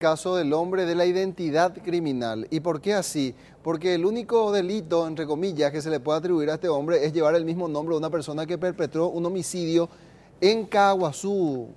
Caso del hombre de la identidad criminal. ¿Y por qué así? Porque el único delito, entre comillas, que se le puede atribuir a este hombre es llevar el mismo nombre de una persona que perpetró un homicidio en Caaguazú.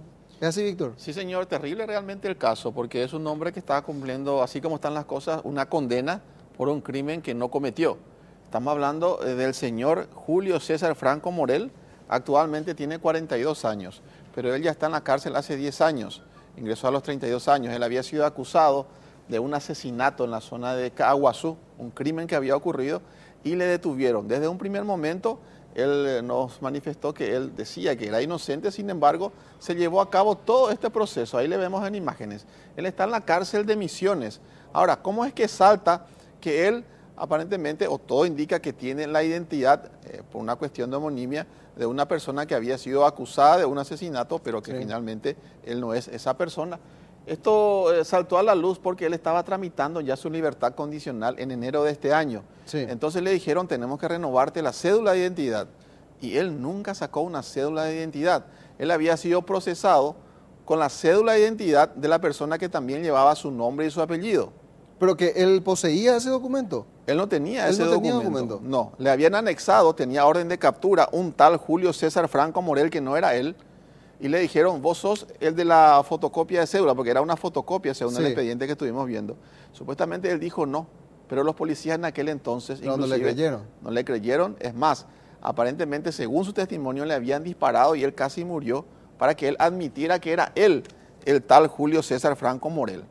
¿Es así, Víctor? Sí, señor, terrible realmente el caso, porque es un hombre que está cumpliendo, así como están las cosas, una condena por un crimen que no cometió. Estamos hablando del señor Julio César Franco Morel, actualmente tiene 42 años, pero él ya está en la cárcel hace 10 años. Ingresó a los 32 años. Él había sido acusado de un asesinato en la zona de Caaguazú, un crimen que había ocurrido, y le detuvieron. Desde un primer momento, él nos manifestó que él decía que era inocente, sin embargo, se llevó a cabo todo este proceso. Ahí le vemos en imágenes. Él está en la cárcel de Misiones. Ahora, ¿cómo es que salta que él aparentemente, o todo indica que tiene la identidad, por una cuestión de homonimia, de una persona que había sido acusada de un asesinato, pero que finalmente él no es esa persona? Esto saltó a la luz porque él estaba tramitando ya su libertad condicional en enero de este año. Entonces le dijeron, tenemos que renovarte la cédula de identidad. Y él nunca sacó una cédula de identidad. Él había sido procesado con la cédula de identidad de la persona que también llevaba su nombre y su apellido. ¿Pero que él poseía ese documento? Él no tenía ese tenía documento. No, le habían anexado, tenía orden de captura, un tal Julio César Franco Morel, que no era él, y le dijeron, vos sos el de la fotocopia de cédula, porque era una fotocopia según el expediente que estuvimos viendo. Supuestamente él dijo no, pero los policías en aquel entonces no le creyeron. No le creyeron, es más, aparentemente según su testimonio le habían disparado y él casi murió para que él admitiera que era él, el tal Julio César Franco Morel,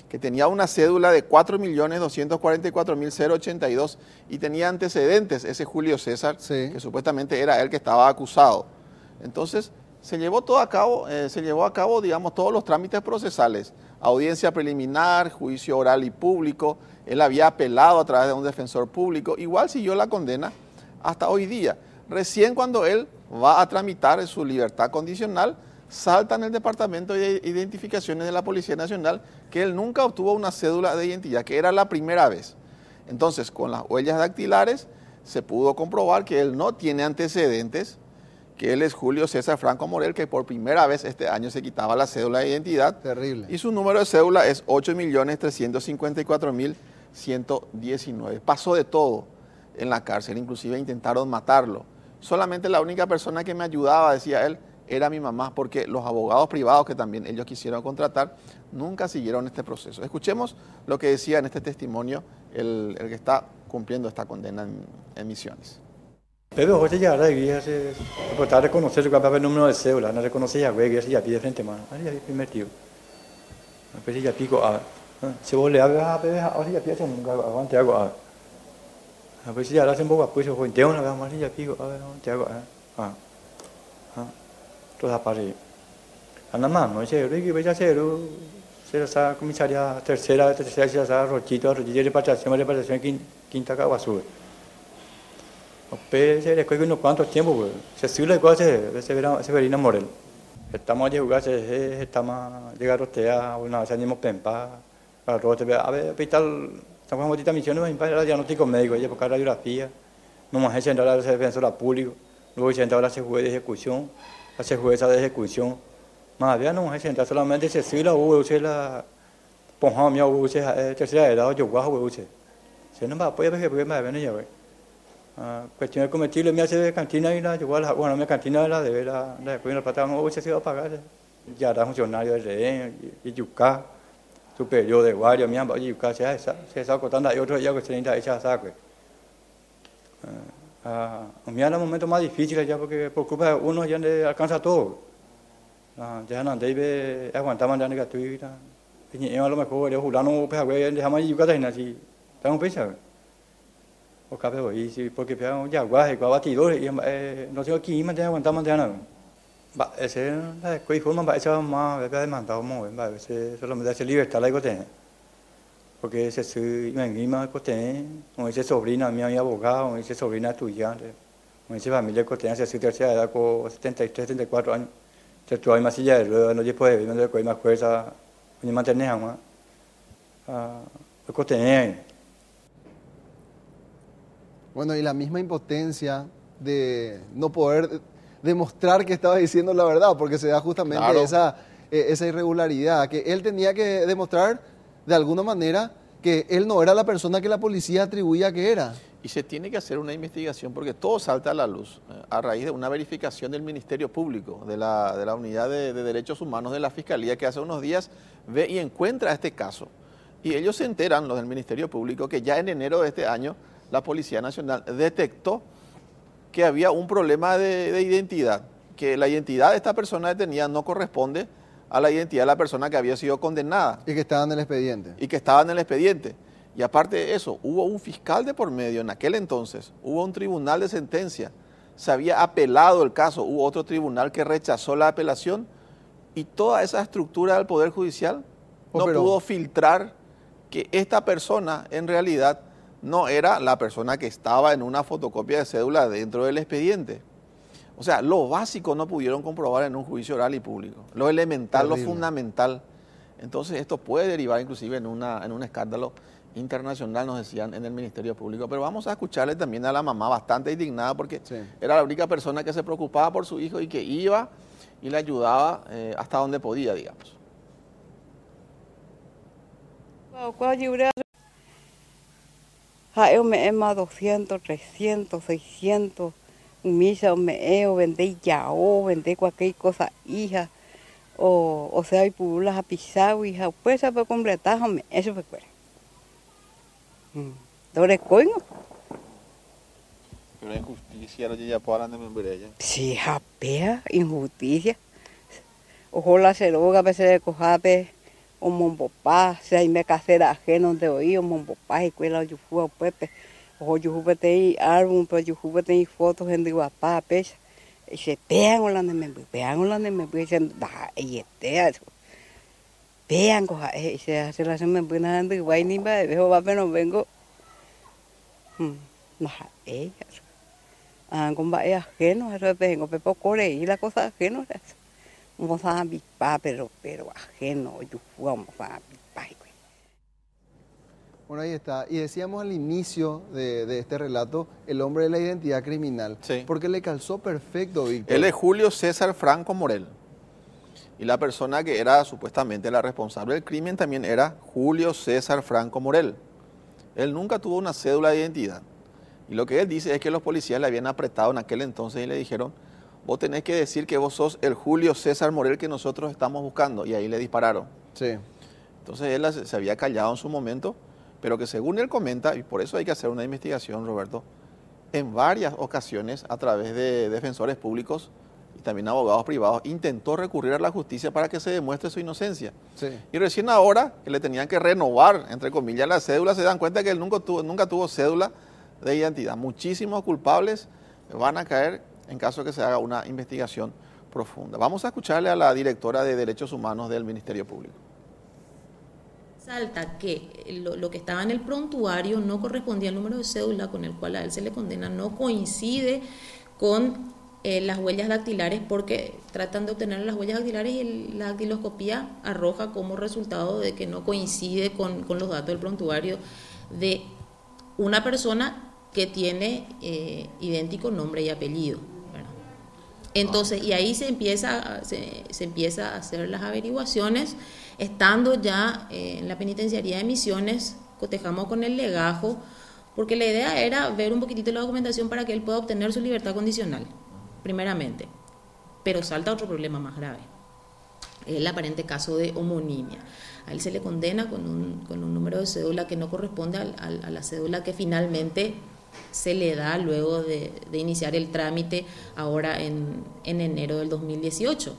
que tenía una cédula de 4.244.082 y tenía antecedentes, ese Julio César, que supuestamente era él que estaba acusado. Entonces, se llevó a cabo, digamos, todos los trámites procesales, audiencia preliminar, juicio oral y público. Él había apelado a través de un defensor público, igual siguió la condena hasta hoy día. Recién cuando él va a tramitar su libertad condicional, salta en el Departamento de Identificaciones de la Policía Nacional que él nunca obtuvo una cédula de identidad, que era la primera vez. Entonces, con las huellas dactilares se pudo comprobar que él no tiene antecedentes, que él es Julio César Franco Morel, que por primera vez este año se quitaba la cédula de identidad. Terrible. Y su número de cédula es 8.354.119. Pasó de todo en la cárcel, inclusive intentaron matarlo. Solamente la única persona que me ayudaba, decía él, era mi mamá, porque los abogados privados que también ellos quisieron contratar nunca siguieron este proceso. Escuchemos lo que decía en este testimonio el que está cumpliendo esta condena en Misiones. Pero hoy ya ahora se puede reconocer el número de cédula, no reconoce ya güey, ya pide frente mano. Ahí ya primer tío. Después ya pico a se vos le haga ahora ya pide un aguante hago a. Después ya ahora se un poco pues yo enteo una vez más ya pico a ver te hago toda parte. Anda más, no sé, que vaya a ser esa comisaría tercera esa rochito de repatriación quinta Caaguazú. Pero después de unos cuantos tiempos, pues, se sirve de cosas Severina Morel. Estamos a jugar, estamos a llegar a usted una vez animo pempa, a ver, hospital, estamos en Motita Misiones, para el diagnóstico médico, ella buscar radiografía, no más se entra a la defensora público, luego se entra a la juez de ejecución, la jueza de ejecución, más bien no se entra solamente se sirve la la ponja mía, tercera edad, yo guajo, se no va a poder ver que me viene ya, cuestión de comestible me hace de cantina y la igual bueno mi cantina la de la de plata no se iba a pagar ya era funcionario de rehén y yuca superior de guardia mi amba yuca se está cortando y otro ya que se necesita esa saque mi era el momento más difícil ya porque por culpa de uno ya no alcanza todo ya no debe aguantar ya negativa y a lo mejor de julano pues güey dejamos yuca de así tengo pensado o cabello y porque pegan ya guaje con batidores y no sé aquí mantiene aguantar nada va ese la coi forma va esa más de mandado muy va ese solamente hace libertad la tiene porque ese sí me anima cote o ese sobrina mi abogado o ese sobrina estudiante o ese familia cote hace tercera edad con 73 74 años se tuvo más silla de ruedas no puede no con más fuerza ni mantener más cote. Bueno, y la misma impotencia de no poder demostrar que estaba diciendo la verdad, porque se da justamente esa irregularidad, que él tenía que demostrar de alguna manera que él no era la persona que la policía atribuía que era. Y se tiene que hacer una investigación porque todo salta a la luz a raíz de una verificación del Ministerio Público, de la Unidad de Derechos Humanos de la Fiscalía, que hace unos días ve y encuentra este caso. Y ellos se enteran, los del Ministerio Público, que ya en enero de este año la Policía Nacional detectó que había un problema de identidad, que la identidad de esta persona detenida no corresponde a la identidad de la persona que había sido condenada. Y que estaba en el expediente. Y que estaba en el expediente. Y aparte de eso, hubo un fiscal de por medio en aquel entonces, hubo un tribunal de sentencia, se había apelado el caso, hubo otro tribunal que rechazó la apelación y toda esa estructura del Poder Judicial no pudo filtrar que esta persona en realidad no era la persona que estaba en una fotocopia de cédula dentro del expediente. O sea, lo básico no pudieron comprobar en un juicio oral y público, lo elemental, lo fundamental. Entonces esto puede derivar inclusive en un escándalo internacional, nos decían en el Ministerio Público. Pero vamos a escucharle también a la mamá bastante indignada porque era la única persona que se preocupaba por su hijo y que iba y le ayudaba hasta donde podía, digamos. Yo me más 200, 300, 600, misa me vendé yao, vendé cualquier cosa, hija, o sea, y pulas a pisar, hija, pues se puede completar, eso fue fuera. ¿Dónde coño? Pero injusticia, lo ya para de membreya. Sí, japea, injusticia. Ojalá se logra a veces de cojape. O monpopá, se hay me casera ajeno de oí, o monpopá, y cuela yo fui a Pepe, o yo jugué te álbum, pero yo jugué te fotos en Guapá, pesa, y se pegan o la de me, pegan o la de me, dicen, da, y este, pegan coja, y se hace la semana buena de guay ni va, veo va, pero vengo, ella, con va ajeno, eso vengo, pepo core, y la cosa ajeno, vamos a vipar, pero ajeno, yo vamos a vipar. Bueno, ahí está. Y decíamos al inicio de este relato, el hombre de la identidad criminal. Sí. Porque le calzó perfecto, Víctor. Él es Julio César Franco Morel. Y la persona que era supuestamente la responsable del crimen también era Julio César Franco Morel. Él nunca tuvo una cédula de identidad. Y lo que él dice es que los policías le habían apretado en aquel entonces y le dijeron: vos tenés que decir que vos sos el Julio César Morel que nosotros estamos buscando. Y ahí le dispararon. Sí. Entonces él se había callado en su momento, pero que según él comenta, y por eso hay que hacer una investigación, Roberto, en varias ocasiones a través de defensores públicos y también abogados privados, intentó recurrir a la justicia para que se demuestre su inocencia. Sí. Y recién ahora, que le tenían que renovar, entre comillas, la cédula, se dan cuenta que él nunca tuvo cédula de identidad. Muchísimos culpables van a caer en caso de que se haga una investigación profunda. Vamos a escucharle a la directora de Derechos Humanos del Ministerio Público. Salta que lo que estaba en el prontuario no correspondía al número de cédula con el cual a él se le condena, no coincide con las huellas dactilares, porque tratan de obtener las huellas dactilares y la dactiloscopía arroja como resultado de que no coincide con los datos del prontuario de una persona que tiene idéntico nombre y apellido. Entonces, y ahí se empieza a hacer las averiguaciones, estando ya en la penitenciaría de Misiones, cotejamos con el legajo, porque la idea era ver un poquitito la documentación para que él pueda obtener su libertad condicional, primeramente. Pero salta otro problema más grave, el aparente caso de homonimia. A él se le condena con un número de cédula que no corresponde a la cédula que finalmente se le da luego de iniciar el trámite ahora en enero del 2018.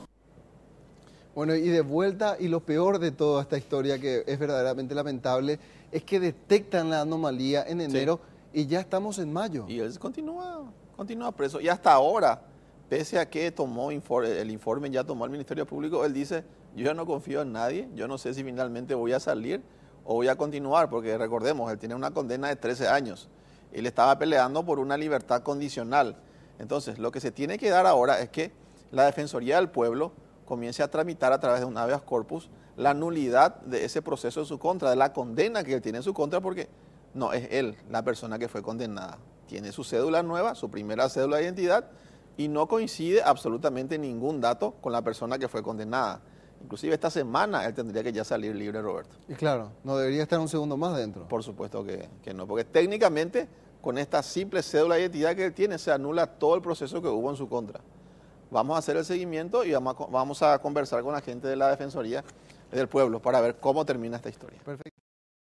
Bueno, y de vuelta, y lo peor de toda esta historia, que es verdaderamente lamentable, es que detectan la anomalía en enero y ya estamos en mayo. Y él continúa preso. Y hasta ahora, pese a que tomó el informe, ya tomó el Ministerio Público, él dice: yo no confío en nadie, yo no sé si finalmente voy a salir o voy a continuar, porque recordemos, él tiene una condena de 13 años. Él estaba peleando por una libertad condicional. Entonces, lo que se tiene que dar ahora es que la Defensoría del Pueblo comience a tramitar a través de un habeas corpus la nulidad de ese proceso en su contra, de la condena que él tiene en su contra, porque no es él la persona que fue condenada. Tiene su cédula nueva, su primera cédula de identidad, y no coincide absolutamente ningún dato con la persona que fue condenada. Inclusive esta semana él tendría que ya salir libre, Roberto. Y claro, no debería estar un segundo más dentro. Por supuesto que no, porque técnicamente con esta simple cédula de identidad que él tiene se anula todo el proceso que hubo en su contra. Vamos a hacer el seguimiento y vamos a conversar con la gente de la Defensoría del Pueblo para ver cómo termina esta historia. Perfecto.